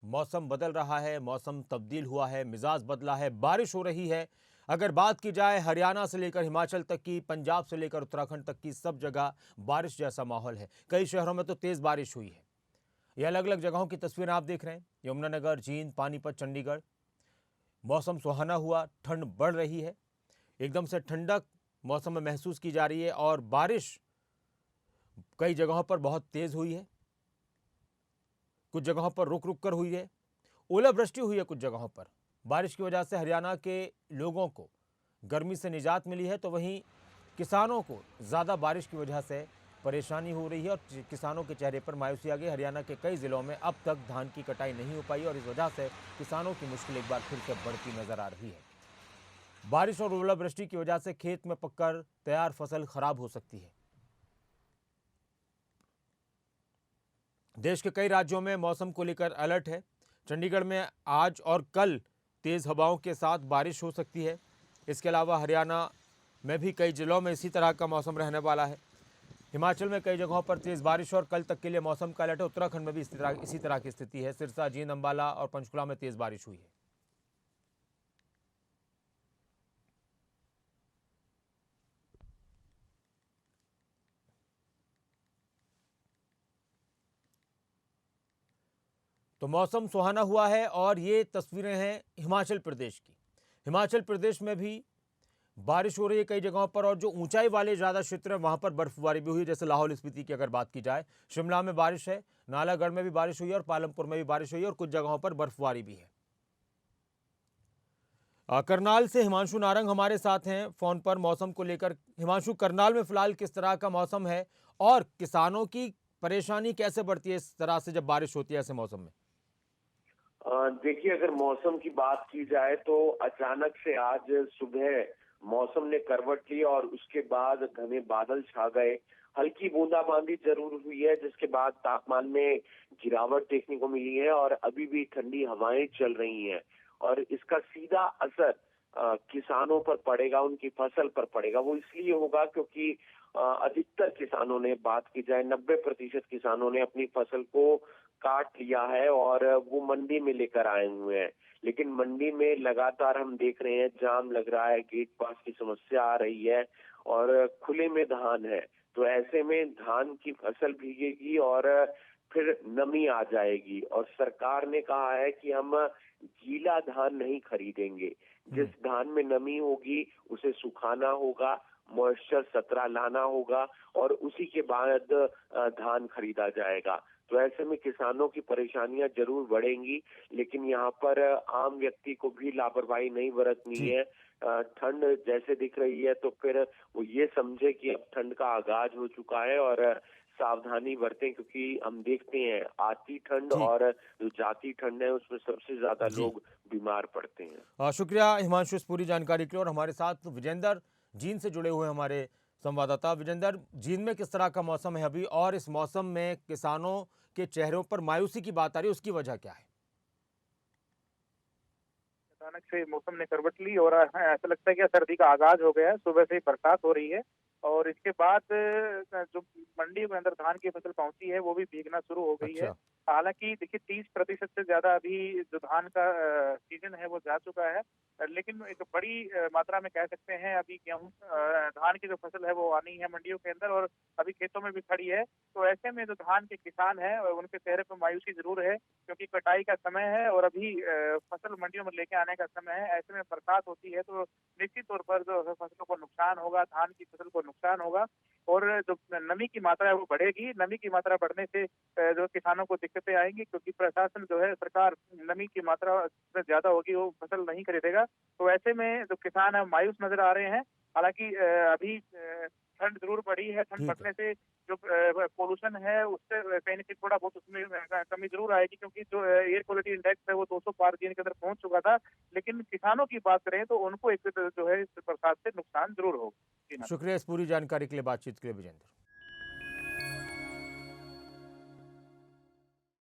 मौसम बदल रहा है, मौसम तब्दील हुआ है, मिजाज बदला है, बारिश हो रही है। अगर बात की जाए हरियाणा से लेकर हिमाचल तक की, पंजाब से लेकर उत्तराखंड तक की, सब जगह बारिश जैसा माहौल है। कई शहरों में तो तेज बारिश हुई है। ये अलग अलग जगहों की तस्वीरें आप देख रहे हैं। यमुनानगर, जींद, पानीपत, चंडीगढ़। मौसम सुहाना हुआ, ठंड बढ़ रही है। एकदम से ठंडक मौसम में महसूस की जा रही है और बारिश कई जगहों पर बहुत तेज हुई है, कुछ जगहों पर रुक रुक कर हुई है। ओलावृष्टि हुई है कुछ जगहों पर। बारिश की वजह से हरियाणा के लोगों को गर्मी से निजात मिली है, तो वहीं किसानों को ज़्यादा बारिश की वजह से परेशानी हो रही है और किसानों के चेहरे पर मायूसी आ गई। हरियाणा के कई ज़िलों में अब तक धान की कटाई नहीं हो पाई और इस वजह से किसानों की मुश्किल एक बार फिर से बढ़ती नजर आ रही है। बारिश और ओलावृष्टि की वजह से खेत में पककर तैयार फसल खराब हो सकती है। देश के कई राज्यों में मौसम को लेकर अलर्ट है। चंडीगढ़ में आज और कल तेज हवाओं के साथ बारिश हो सकती है। इसके अलावा हरियाणा में भी कई जिलों में इसी तरह का मौसम रहने वाला है। हिमाचल में कई जगहों पर तेज बारिश और कल तक के लिए मौसम का अलर्ट है। उत्तराखंड में भी इसी तरह की स्थिति है। सिरसा, जींद, अंबाला और पंचकुला में तेज बारिश हुई है। तो मौसम सुहाना हुआ है और ये तस्वीरें हैं हिमाचल प्रदेश की। हिमाचल प्रदेश में भी बारिश हो रही है कई जगहों पर और जो ऊंचाई वाले ज़्यादा क्षेत्र हैं वहां पर बर्फबारी भी हुई। जैसे लाहौल स्पीति की अगर बात की जाए, शिमला में बारिश है, नालागढ़ में भी बारिश हुई है और पालमपुर में भी बारिश हुई है और कुछ जगहों पर बर्फबारी भी है। करनाल से हिमांशु नारंग हमारे साथ हैं फोन पर मौसम को लेकर। हिमांशु, करनाल में फिलहाल किस तरह का मौसम है और किसानों की परेशानी कैसे बढ़ती है इस तरह से जब बारिश होती है ऐसे मौसम में? देखिए, अगर मौसम की बात की जाए तो अचानक से आज सुबह मौसम ने करवट ली और उसके बाद घने बादल छा गए। हल्की बूंदाबांदी जरूर हुई है, जिसके बाद तापमान में गिरावट देखने को मिली है और अभी भी ठंडी हवाएं चल रही हैं और इसका सीधा असर किसानों पर पड़ेगा, उनकी फसल पर पड़ेगा। वो इसलिए होगा क्योंकि अधिकतर किसानों ने, बात की जाए 90% किसानों ने अपनी फसल को काट लिया है और वो मंडी में लेकर आए हुए हैं। लेकिन मंडी में लगातार हम देख रहे हैं जाम लग रहा है, गेट पास की समस्या आ रही है और खुले में धान है। तो ऐसे में धान की फसल भीगेगी और फिर नमी आ जाएगी और सरकार ने कहा है कि हम गीला धान नहीं खरीदेंगे। जिस धान में नमी होगी उसे सुखाना होगा, मॉइस्चर 17 लाना होगा और उसी के बाद धान खरीदा जाएगा। तो ऐसे में किसानों की परेशानियां जरूर बढ़ेंगी, लेकिन यहाँ पर आम व्यक्ति को भी लापरवाही नहीं बरतनी जी। है। ठंड जैसे दिख रही है तो फिर वो ये समझे कि अब ठंड का आगाज हो चुका है और सावधानी बरतें, क्योंकि हम देखते हैं आती ठंड जी। और जो जाती ठंड है उसमें सबसे ज्यादा जी। लोग बीमार पड़ते हैं। शुक्रिया हिमांशु इस पूरी जानकारी के लिए। और हमारे साथ विजेंदर, जींद से जुड़े हुए हमारे संवाददाता। विजेंदर, जींद में किस तरह का मौसम है अभी और इस मौसम में किसानों के चेहरों पर मायूसी की बात आ रही है, उसकी वजह क्या है? अचानक से मौसम ने करवट ली और ऐसा लगता है कि सर्दी का आगाज हो गया है। सुबह से ही बरसात हो रही है और इसके बाद जो मंडी में अंदर धान की फसल पहुंची है वो भी भीगना शुरू हो गई है। अच्छा। हालांकि देखिए 30% से ज्यादा अभी जो धान का सीजन है वो जा चुका है, लेकिन एक बड़ी मात्रा में कह सकते हैं अभी गेहूं धान की जो फसल है वो आनी है मंडियों के अंदर और अभी खेतों में भी खड़ी है। तो ऐसे में जो धान के किसान है उनके चेहरे पर मायूसी जरूर है, क्योंकि कटाई का समय है और अभी फसल मंडियों में लेके आने का समय है। ऐसे में बरसात होती है तो निश्चित तौर पर जो फसलों को नुकसान होगा, धान की फसल को नुकसान होगा और जो नमी की मात्रा है वो बढ़ेगी। नमी की मात्रा बढ़ने से जो किसानों को दिक्कतें आएंगी, क्योंकि प्रशासन जो है, सरकार नमी की मात्रा ज्यादा होगी वो फसल नहीं खरीदेगा। तो ऐसे में जो किसान है मायूस नजर आ रहे हैं। हालांकि अभी ठंड जरूर बढ़ी है। ठंड ठीक है। बढ़ने से जो पोल्यूशन है उससे कहीं ना कहीं थोड़ा बहुत उसमें कमी जरूर आएगी, क्योंकि जो एयर क्वालिटी इंडेक्स है वो 200 पार दिन के अंदर पहुंच चुका था। लेकिन किसानों की बात करें तो उनको एक जो है इस बरसात से नुकसान जरूर होगा। शुक्रिया इस पूरी जानकारी के लिए, बातचीत के लिए विजेंदर।